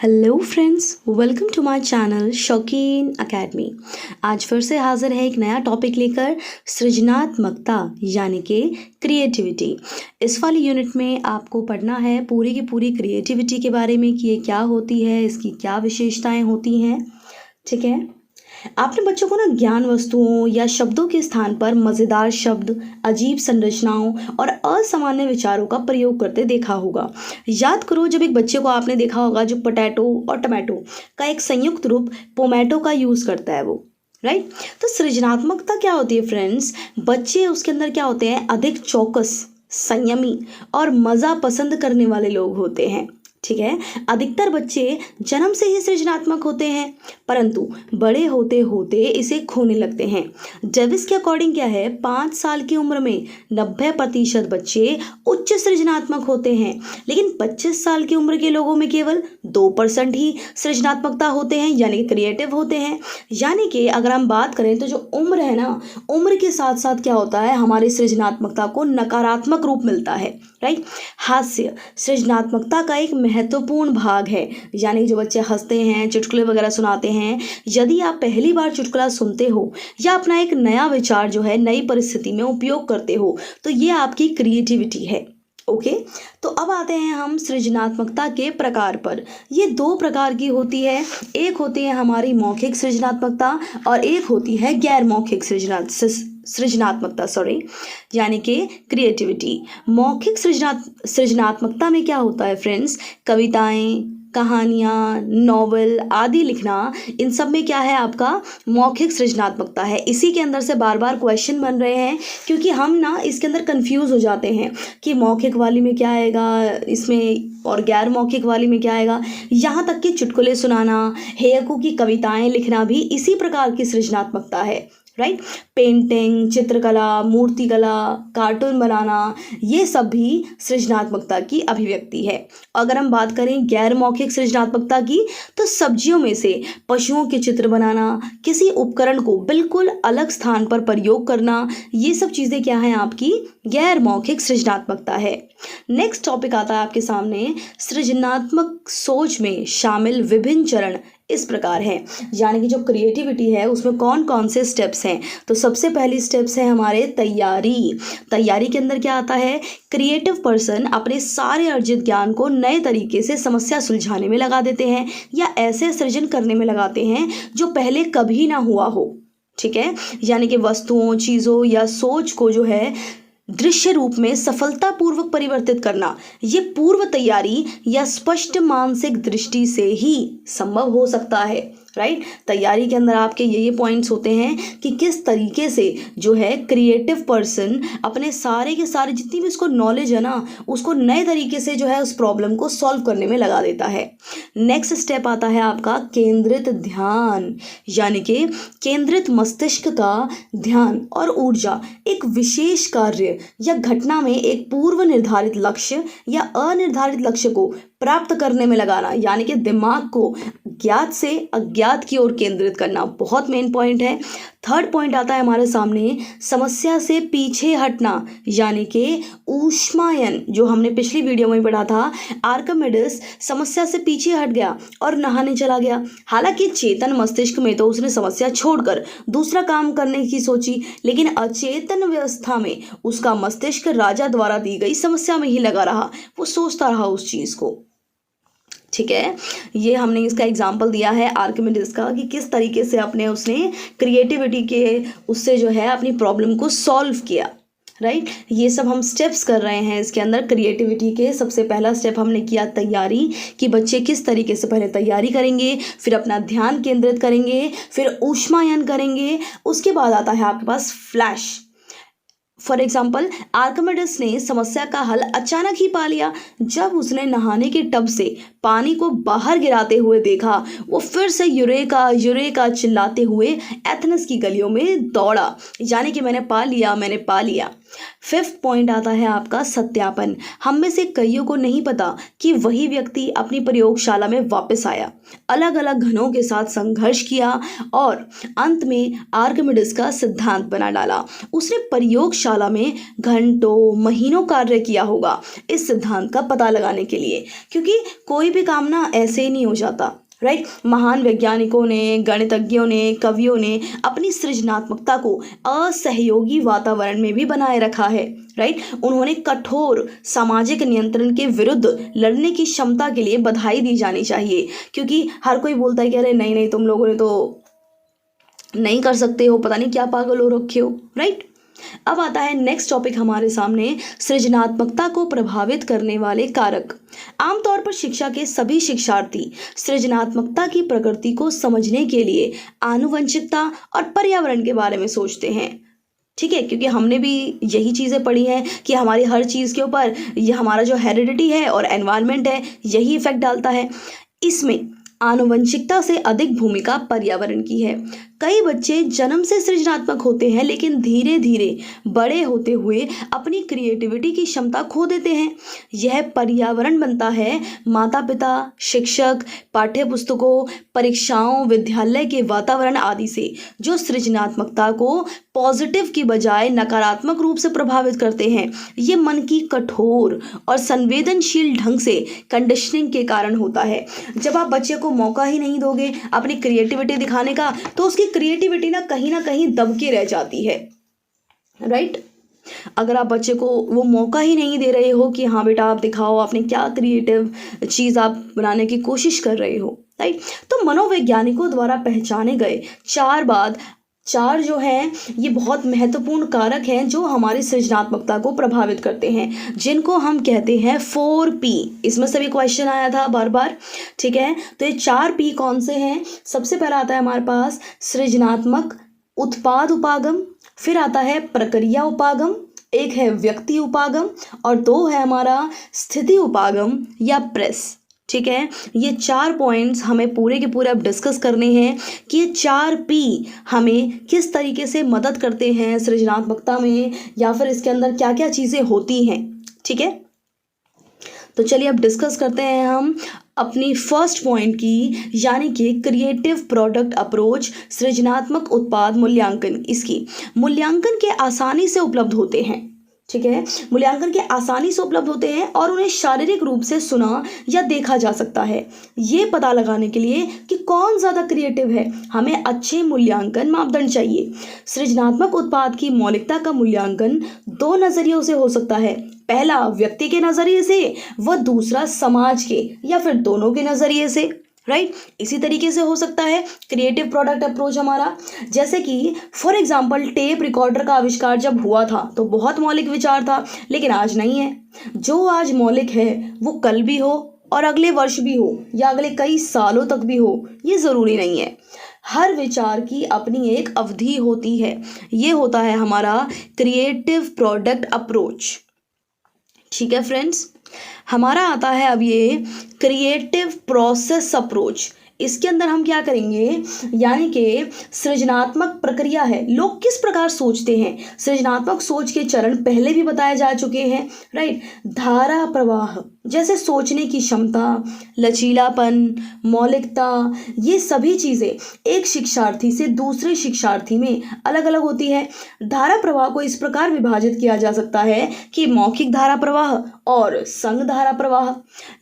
Hello friends, welcome to my channel Shaukeen academy. आज फिर से हाजिर है एक नया टॉपिक लेकर, सृजनात्मकता यानी कि क्रिएटिविटी। इस वाली यूनिट में आपको पढ़ना है पूरी की पूरी क्रिएटिविटी के बारे में कि ये क्या होती है, इसकी क्या विशेषताएं होती हैं। ठीक है, आपने बच्चों को ना ज्ञान वस्तुओं या शब्दों के स्थान पर मज़ेदार शब्द, अजीब संरचनाओं और असामान्य विचारों का प्रयोग करते देखा होगा। याद करो, जब एक बच्चे को आपने देखा होगा जो पोटैटो और टमाटो का एक संयुक्त रूप पोमैटो का यूज़ करता है वो, राइट। तो सृजनात्मकता क्या होती है फ्रेंड्स? बच्चे उसके अंदर क्या होते हैं? अधिक चौकस, संयमी और मज़ा पसंद करने वाले लोग होते हैं। ठीक है, अधिकतर बच्चे जन्म से ही सृजनात्मक होते हैं, परंतु बड़े होते होते इसे खोने लगते हैं। डेविस के अकॉर्डिंग क्या है, 5 साल की उम्र में 90% बच्चे उच्च सृजनात्मक होते हैं, लेकिन 25 साल की उम्र के लोगों में केवल 2% ही सृजनात्मकता होते हैं, यानी क्रिएटिव होते हैं। यानी कि अगर हम बात करें तो जो उम्र है ना, उम्र के साथ साथ क्या होता है, हमारी सृजनात्मकता को नकारात्मक रूप मिलता है, राइट। हास्य सृजनात्मकता का एक महत्वपूर्ण भाग है, यानी जो बच्चे हंसते हैं, चुटकुले वगैरह सुनाते हैं। यदि आप पहली बार चुटकुला सुनते हो या अपना एक नया विचार जो है नई परिस्थिति में उपयोग करते हो, तो ये आपकी क्रिएटिविटी है। ओके, तो अब आते हैं हम सृजनात्मकता के प्रकार पर। ये 2 प्रकार की होती है, एक होती है हमारी मौखिक सृजनात्मकता और एक होती है गैर मौखिक सृजनात्मकता यानी कि क्रिएटिविटी। मौखिक सृजनात्मकता में क्या होता है फ्रेंड्स? कविताएं, कहानियाँ, नॉवल आदि लिखना, इन सब में क्या है आपका मौखिक सृजनात्मकता है। इसी के अंदर से बार बार क्वेश्चन बन रहे हैं, क्योंकि हम ना इसके अंदर कंफ्यूज हो जाते हैं कि मौखिक वाली में क्या आएगा इसमें और गैर मौखिक वाली में क्या आएगा। यहाँ तक कि चुटकुले सुनाना, हेयकू की कविताएं लिखना भी इसी प्रकार की सृजनात्मकता है, राइट। पेंटिंग, चित्रकला, मूर्तिकला, कार्टून बनाना, ये सब भी सृजनात्मकता की अभिव्यक्ति है। अगर हम बात करें गैर मौखिक सृजनात्मकता की, तो सब्जियों में से पशुओं के चित्र बनाना, किसी उपकरण को बिल्कुल अलग स्थान पर प्रयोग करना, ये सब चीज़ें क्या हैं आपकी गैर मौखिक सृजनात्मकता है। नेक्स्ट टॉपिक आता है आपके सामने, सृजनात्मक सोच में शामिल विभिन्न चरण इस प्रकार है, यानी कि जो क्रिएटिविटी है उसमें कौन कौन से स्टेप्स हैं। तो सबसे पहली स्टेप्स है हमारे तैयारी। तैयारी के अंदर क्या आता है? क्रिएटिव पर्सन अपने सारे अर्जित ज्ञान को नए तरीके से समस्या सुलझाने में लगा देते हैं या ऐसे सृजन करने में लगाते हैं जो पहले कभी ना हुआ हो। ठीक है, यानी कि वस्तुओं, चीज़ों या सोच को जो है दृश्य रूप में सफलतापूर्वक परिवर्तित करना, ये पूर्व तैयारी या स्पष्ट मानसिक दृष्टि से ही संभव हो सकता है, राइट। तैयारी के अंदर आपके ये पॉइंट्स होते हैं कि किस तरीके से जो है क्रिएटिव पर्सन अपने सारे के सारे जितनी भी उसको नॉलेज है ना, उसको नए तरीके से जो है उस प्रॉब्लम को सॉल्व करने में लगा देता है। नेक्स्ट स्टेप आता है आपका केंद्रित ध्यान, यानी कि केंद्रित मस्तिष्क का ध्यान और ऊर्जा एक विशेष कार्य या घटना में एक पूर्व निर्धारित लक्ष्य या अनिर्धारित लक्ष्य को प्राप्त करने में लगाना, यानी कि दिमाग को ज्ञात से अज्ञात की ओर केंद्रित करना, बहुत मेन पॉइंट है। थर्ड पॉइंट आता है हमारे सामने समस्या से पीछे हटना, यानी कि ऊष्मायन, जो हमने पिछली वीडियो में पढ़ा था। आर्किमिडीज समस्या से पीछे हट गया और नहाने चला गया। हालांकि चेतन मस्तिष्क में तो उसने समस्या छोड़कर दूसरा काम करने की सोची, लेकिन अचेतन व्यवस्था में उसका मस्तिष्क राजा द्वारा दी गई समस्या में ही लगा रहा, वो सोचता रहा उस चीज़ को। ठीक है, ये हमने इसका एग्जाम्पल दिया है आर्किमिडीज का कि किस तरीके से उसने क्रिएटिविटी के उससे जो है अपनी प्रॉब्लम को सॉल्व किया, राइट। ये सब हम स्टेप्स कर रहे हैं इसके अंदर क्रिएटिविटी के। सबसे पहला स्टेप हमने किया तैयारी, कि बच्चे किस तरीके से पहले तैयारी करेंगे, फिर अपना ध्यान केंद्रित करेंगे, फिर ऊष्मायन करेंगे। उसके बाद आता है आपके पास फ्लैश। फॉर एग्जाम्पल, आर्किमिडीज ने समस्या का हल अचानक ही पा लिया। जब उसने नहाने के टब से पानी को बाहर गिराते हुए देखा, वो फिर से यूरेका यूरेका चिल्लाते हुए एथेंस की गलियों में दौड़ा, यानी कि मैंने पा लिया, मैंने पा लिया। फिफ्थ पॉइंट आता है आपका सत्यापन। हम में से कईयों को नहीं पता कि वही व्यक्ति अपनी प्रयोगशाला में वापस आया, अलग अलग घनों के साथ संघर्ष किया और अंत में आर्किमिडीज का सिद्धांत बना डाला। उसने प्रयोगशाला में घंटों महीनों कार्य किया होगा इस सिद्धांत का पता लगाने के लिए, क्योंकि कोई भी काम ना ऐसे ही नहीं हो जाता, राइट। महान वैज्ञानिकों ने, गणितज्ञों ने, कवियों ने अपनी सृजनात्मकता को असहयोगी वातावरण में भी बनाए रखा है, राइट। उन्होंने कठोर सामाजिक नियंत्रण के विरुद्ध लड़ने की क्षमता के लिए बधाई दी जानी चाहिए, क्योंकि हर कोई बोलता है कि अरे नहीं नहीं, तुम लोगों ने तो नहीं कर सकते हो, पता नहीं क्या पागल हो रखे हो, राइट। अब आता है नेक्स्ट टॉपिक हमारे सामने, सृजनात्मकता को प्रभावित करने वाले कारक। आमतौर पर शिक्षा के सभी शिक्षार्थी सृजनात्मकता की प्रकृति को समझने के लिए आनुवंशिकता और पर्यावरण के बारे में सोचते हैं, ठीक है, क्योंकि हमने भी यही चीज़ें पढ़ी हैं कि हमारी हर चीज़ के ऊपर ये हमारा जो हेरिडिटी है और एनवायरनमेंट है यही इफेक्ट डालता है। इसमें आनुवंशिकता से अधिक भूमिका पर्यावरण की है। कई बच्चे जन्म से सृजनात्मक होते हैं लेकिन धीरे धीरे बड़े होते हुए अपनी क्रिएटिविटी की क्षमता खो देते हैं। यह पर्यावरण बनता है माता पिता, शिक्षक, पाठ्य पुस्तकों, परीक्षाओं, विद्यालय के वातावरण आदि से, जो सृजनात्मकता को पॉजिटिव की बजाय नकारात्मक रूप से प्रभावित करते हैं। ये मन की कठोर और संवेदनशील ढंग से कंडीशनिंग के कारण होता है। जब आप बच्चे को मौका ही नहीं दोगे अपनी क्रिएटिविटी दिखाने का, तो उसकी क्रिएटिविटी ना कहीं दबके रह जाती है, राइट। अगर आप बच्चे को वो मौका ही नहीं दे रहे हो कि हाँ बेटा आप दिखाओ आपने क्या क्रिएटिव चीज़ आप बनाने की कोशिश कर रहे हो, राइट। तो मनोवैज्ञानिकों द्वारा पहचाने गए चार जो हैं ये बहुत महत्वपूर्ण कारक हैं जो हमारी सृजनात्मकता को प्रभावित करते हैं, जिनको हम कहते हैं 4P। इसमें से भी क्वेश्चन आया था बार बार, ठीक है। तो ये 4P कौन से हैं? सबसे पहला आता है हमारे पास सृजनात्मक उत्पाद उपागम, फिर आता है प्रक्रिया उपागम, एक है व्यक्ति उपागम और दो है हमारा स्थिति उपागम या प्रेस, ठीक है। ये 4 पॉइंट्स हमें पूरे के पूरे अब डिस्कस करने हैं कि ये 4P हमें किस तरीके से मदद करते हैं सृजनात्मकता में, या फिर इसके अंदर क्या क्या चीज़ें होती हैं, ठीक है। तो चलिए अब डिस्कस करते हैं हम अपनी फर्स्ट पॉइंट की, यानी कि क्रिएटिव प्रोडक्ट अप्रोच, सृजनात्मक उत्पाद मूल्यांकन। इसकी मूल्यांकन के आसानी से उपलब्ध होते हैं, ठीक है। मूल्यांकन के आसानी से उपलब्ध होते हैं और उन्हें शारीरिक रूप से सुना या देखा जा सकता है। ये पता लगाने के लिए कि कौन ज़्यादा क्रिएटिव है, हमें अच्छे मूल्यांकन मापदंड चाहिए। सृजनात्मक उत्पाद की मौलिकता का मूल्यांकन 2 नज़रियों से हो सकता है। पहला व्यक्ति के नज़रिए से व दूसरा समाज के या फिर दोनों के नज़रिए से, राइट। इसी तरीके से हो सकता है क्रिएटिव प्रोडक्ट अप्रोच हमारा, जैसे कि फॉर एग्जांपल टेप रिकॉर्डर का आविष्कार जब हुआ था तो बहुत मौलिक विचार था, लेकिन आज नहीं है। जो आज मौलिक है वो कल भी हो और अगले वर्ष भी हो या अगले कई सालों तक भी हो, ये ज़रूरी नहीं है। हर विचार की अपनी एक अवधि होती है। ये होता है हमारा क्रिएटिव प्रोडक्ट अप्रोच, ठीक है फ्रेंड्स। हमारा आता है अब ये क्रिएटिव प्रोसेस अप्रोच। इसके अंदर हम क्या करेंगे, यानी कि सृजनात्मक प्रक्रिया है, लोग किस प्रकार सोचते हैं। सृजनात्मक सोच के चरण पहले भी बताए जा चुके हैं, राइट। धारा प्रवाह, जैसे सोचने की क्षमता, लचीलापन, मौलिकता, ये सभी चीज़ें एक शिक्षार्थी से दूसरे शिक्षार्थी में अलग अलग होती है। धारा प्रवाह को इस प्रकार विभाजित किया जा सकता है कि मौखिक धारा प्रवाह और संघ धारा प्रवाह।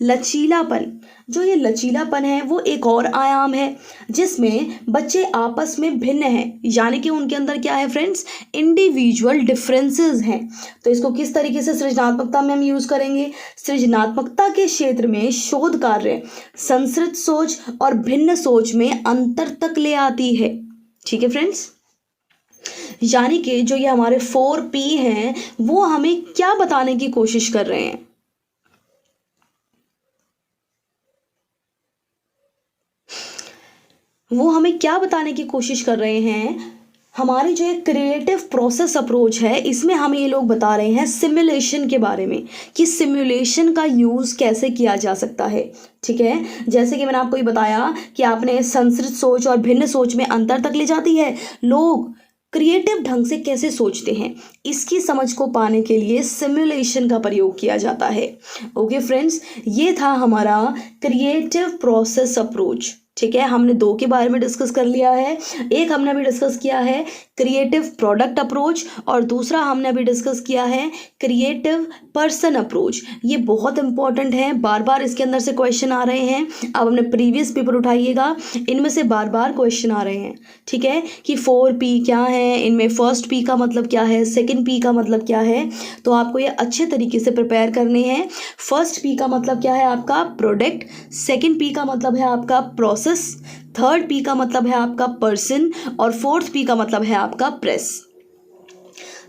लचीलापन, जो ये लचीलापन है वो एक और आयाम है जिसमें बच्चे आपस में भिन्न हैं, यानी कि उनके अंदर क्या है फ्रेंड्स, इंडिविजुअल डिफरेंसेस हैं। तो इसको किस तरीके से सृजनात्मकता में हम यूज़ करेंगे, सृजनात्मकता के क्षेत्र में शोध कार्य संस्कृत सोच और भिन्न सोच में अंतर तक ले आती है, ठीक है फ्रेंड्स। यानी कि जो ये हमारे 4P हैं वो हमें क्या बताने की कोशिश कर रहे हैं, वो हमें क्या बताने की कोशिश कर रहे हैं। हमारी जो एक क्रिएटिव प्रोसेस अप्रोच है इसमें हमें ये लोग बता रहे हैं सिमुलेशन के बारे में, कि सिमुलेशन का यूज़ कैसे किया जा सकता है, ठीक है। जैसे कि मैंने आपको ये बताया कि आपने संस्कृत सोच और भिन्न सोच में अंतर तक ले जाती है। लोग क्रिएटिव ढंग से कैसे सोचते हैं, इसकी समझ को पाने के लिए सिमुलेशन का प्रयोग किया जाता है। ओके फ्रेंड्स, ये था हमारा क्रिएटिव प्रोसेस अप्रोच। ठीक है, हमने दो के बारे में डिस्कस कर लिया है। एक हमने अभी डिस्कस किया है क्रिएटिव प्रोडक्ट अप्रोच और दूसरा हमने अभी डिस्कस किया है क्रिएटिव पर्सन अप्रोच। ये बहुत इंपॉर्टेंट है, बार बार इसके अंदर से क्वेश्चन आ रहे हैं। आप अपने प्रीवियस पेपर उठाइएगा, इनमें से बार बार क्वेश्चन आ रहे हैं। ठीक है, कि 4P क्या है, इनमें फर्स्ट P का मतलब क्या है, सेकेंड P का मतलब क्या है, तो आपको ये अच्छे तरीके से प्रिपेयर करने हैं। फर्स्ट P का मतलब क्या है आपका प्रोडक्ट, सेकेंड P का मतलब है आपका प्रोसेस, थर्ड P का मतलब है आपका पर्सन और फोर्थ P का मतलब है आपका प्रेस।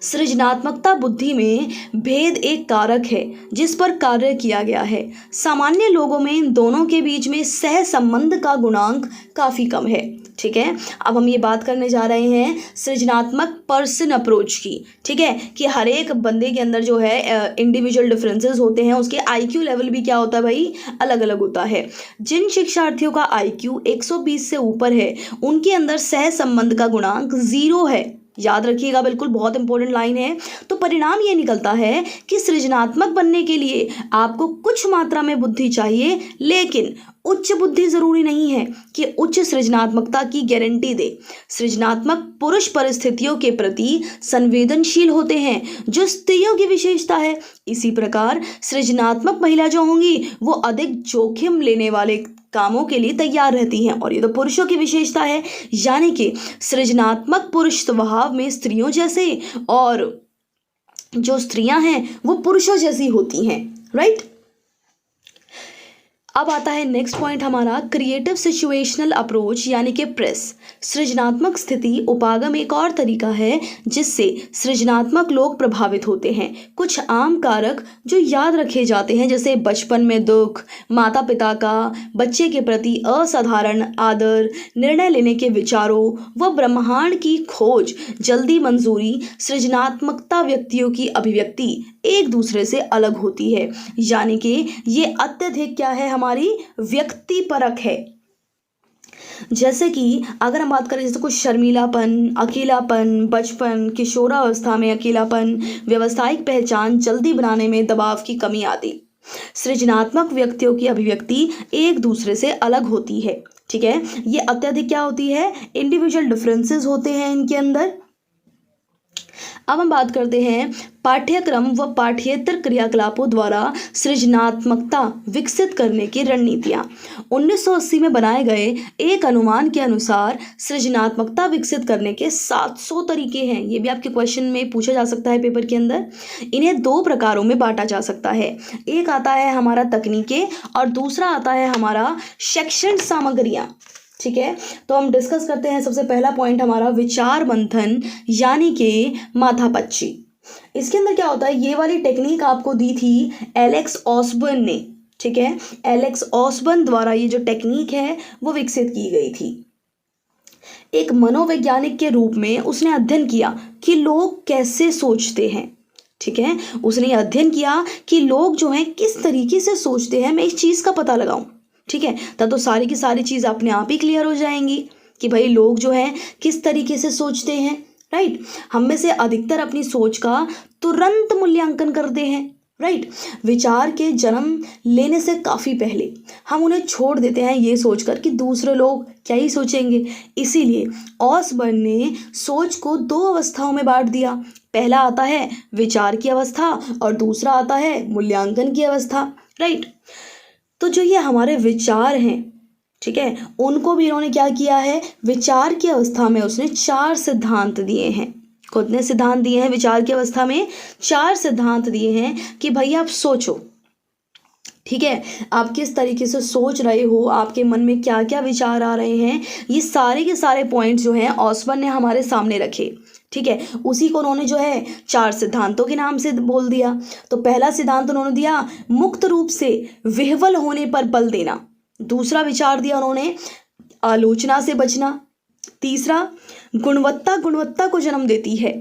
सृजनात्मकता बुद्धि में भेद एक कारक है जिस पर कार्य किया गया है। सामान्य लोगों में इन दोनों के बीच में सह संबंध का गुणांक काफ़ी कम है। ठीक है, अब हम ये बात करने जा रहे हैं सृजनात्मक पर्सन अप्रोच की। ठीक है, कि हर एक बंदे के अंदर जो है इंडिविजुअल डिफरेंसेस होते हैं, उसके IQ लेवल भी क्या होता है भाई, अलग अलग होता है। जिन शिक्षार्थियों का IQ 120 से ऊपर है उनके अंदर सह संबंध का गुणांक 0 है। याद रखिएगा, बिल्कुल बहुत इंपॉर्टेंट लाइन है। तो परिणाम ये निकलता है कि सृजनात्मक बनने के लिए आपको कुछ मात्रा में बुद्धि चाहिए, लेकिन उच्च बुद्धि जरूरी नहीं है कि उच्च सृजनात्मकता की गारंटी दे। सृजनात्मक पुरुष परिस्थितियों के प्रति संवेदनशील होते हैं, जो स्त्रियों की विशेषता है। इसी प्रकार सृजनात्मक महिला जो होंगी वो अधिक जोखिम लेने वाले कामों के लिए तैयार रहती हैं, और ये तो पुरुषों की विशेषता है। यानी कि सृजनात्मक पुरुष स्वभाव में स्त्रियों जैसे और जो स्त्रियां हैं वो पुरुषों जैसी होती हैं। राइट, अब आता है नेक्स्ट पॉइंट हमारा क्रिएटिव सिचुएशनल अप्रोच यानी कि प्रेस। सृजनात्मक स्थिति उपागम एक और तरीका है जिससे सृजनात्मक लोग प्रभावित होते हैं। कुछ आम कारक जो याद रखे जाते हैं, जैसे बचपन में दुख, माता पिता का बच्चे के प्रति असाधारण आदर, निर्णय लेने के विचारों व ब्रह्मांड की खोज, जल्दी मंजूरी। सृजनात्मकता व्यक्तियों की अभिव्यक्ति एक दूसरे से अलग होती है, यानी कि ये अत्यधिक क्या है, हमारी व्यक्ति परक है। जैसे कि अगर हम बात करें, जैसे कुछ शर्मीलापन, अकेलापन, बचपन, किशोरावस्था में अकेलापन, व्यावसायिक पहचान जल्दी बनाने में दबाव की कमी आदि। सृजनात्मक व्यक्तियों की अभिव्यक्ति एक दूसरे से अलग होती है। ठीक है, ये अत्यधिक क्या होती है, इंडिविजुअल डिफरेंसेस होते हैं इनके अंदर। अब हम बात करते हैं पाठ्यक्रम व पाठ्येतर क्रियाकलापों द्वारा सृजनात्मकता विकसित करने की रणनीतियाँ। 1980 में बनाए गए एक अनुमान के अनुसार सृजनात्मकता विकसित करने के 700 तरीके हैं। ये भी आपके क्वेश्चन में पूछा जा सकता है पेपर के अंदर। इन्हें दो प्रकारों में बांटा जा सकता है। एक आता है हमारा तकनीकें और दूसरा आता है हमारा शैक्षणिक सामग्रियाँ। ठीक है, तो हम डिस्कस करते हैं। सबसे पहला पॉइंट हमारा विचार मंथन यानी कि माथापच्ची। इसके अंदर क्या होता है, ये वाली टेक्निक आपको दी थी एलेक्स ऑसबर्न ने। ठीक है, एलेक्स ऑसबर्न द्वारा ये जो टेक्निक है वो विकसित की गई थी। एक मनोवैज्ञानिक के रूप में उसने अध्ययन किया कि लोग कैसे सोचते हैं। ठीक है, उसने अध्ययन किया कि लोग जो हैं किस तरीके से सोचते हैं, मैं इस चीज़ का पता लगाऊं। ठीक है, तब तो सारी की सारी चीज़ अपने आप ही क्लियर हो जाएंगी कि भाई लोग जो हैं किस तरीके से सोचते हैं। राइट, हम में से अधिकतर अपनी सोच का तुरंत मूल्यांकन करते हैं। राइट, विचार के जन्म लेने से काफ़ी पहले हम उन्हें छोड़ देते हैं ये सोचकर कि दूसरे लोग क्या ही सोचेंगे। इसीलिए ऑसबर्न ने सोच को दो अवस्थाओं में बांट दिया। पहला आता है विचार की अवस्था और दूसरा आता है मूल्यांकन की अवस्था। राइट, तो जो ये हमारे विचार हैं, ठीक है, उनको भी इन्होंने क्या किया है, विचार की अवस्था में उसने 4 सिद्धांत दिए हैं। कितने सिद्धांत दिए हैं विचार की अवस्था में? 4 सिद्धांत दिए हैं कि भाई आप सोचो। ठीक है, आप किस तरीके से सोच रहे हो, आपके मन में क्या क्या विचार आ रहे हैं, ये सारे के सारे पॉइंट्स जो हैं ऑसबर्न ने हमारे सामने रखे। ठीक है, उसी को उन्होंने जो है 4 सिद्धांतों के नाम से बोल दिया। तो पहला सिद्धांत उन्होंने दिया मुक्त रूप से विह्वल होने पर बल देना। दूसरा विचार दिया उन्होंने आलोचना से बचना। तीसरा गुणवत्ता को जन्म देती है।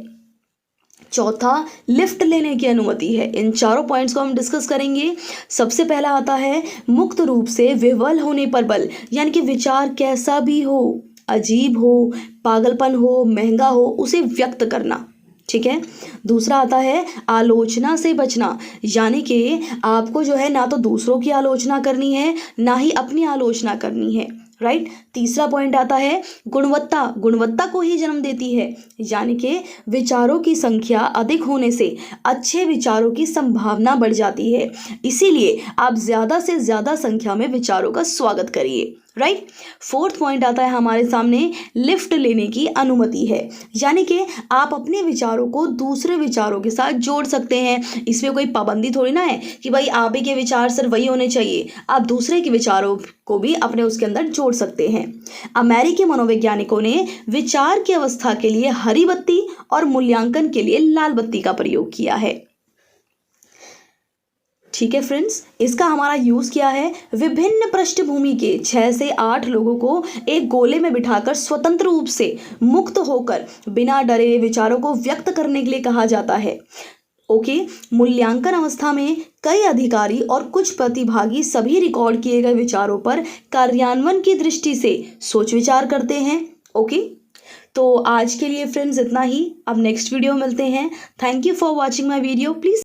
चौथा लिफ्ट लेने की अनुमति है। इन चारों पॉइंट्स को हम डिस्कस करेंगे। सबसे पहला आता है मुक्त रूप से विह्वल होने पर बल, यानी कि विचार कैसा भी हो, अजीब हो, पागलपन हो, महंगा हो, उसे व्यक्त करना। ठीक है। दूसरा आता है आलोचना से बचना, यानी कि आपको जो है ना तो दूसरों की आलोचना करनी है, ना ही अपनी आलोचना करनी है। राइट। तीसरा पॉइंट आता है गुणवत्ता, गुणवत्ता को ही जन्म देती है, यानी कि विचारों की संख्या अधिक होने से अच्छे विचारों की संभावना बढ़ जाती है। इसीलिए आप ज़्यादा से ज़्यादा संख्या में विचारों का स्वागत करिए। राइट। फोर्थ पॉइंट आता है हमारे सामने लिफ्ट लेने की अनुमति है, यानी कि आप अपने विचारों को दूसरे विचारों के साथ जोड़ सकते हैं। इसमें कोई पाबंदी थोड़ी ना है कि भाई आप ही के विचार सिर्फ वही होने चाहिए, आप दूसरे के विचारों को भी अपने उसके अंदर जोड़ सकते हैं। अमेरिकी मनोवैज्ञानिकों ने विचार की अवस्था के लिए हरी बत्ती और मूल्यांकन के लिए लाल बत्ती का प्रयोग किया है। ठीक है फ्रेंड्स, इसका हमारा यूज़ क्या है, विभिन्न पृष्ठभूमि के 6 से 8 लोगों को एक गोले में बिठाकर स्वतंत्र रूप से मुक्त होकर बिना डरे विचारों को व्यक्त करने के लिए कहा जाता है। ओके। मूल्यांकन अवस्था में कई अधिकारी और कुछ प्रतिभागी सभी रिकॉर्ड किए गए विचारों पर कार्यान्वयन की दृष्टि से सोच विचार करते हैं। ओके। तो आज के लिए फ्रेंड्स इतना ही, अब नेक्स्ट वीडियो मिलते हैं। Thank you for watching my video. Please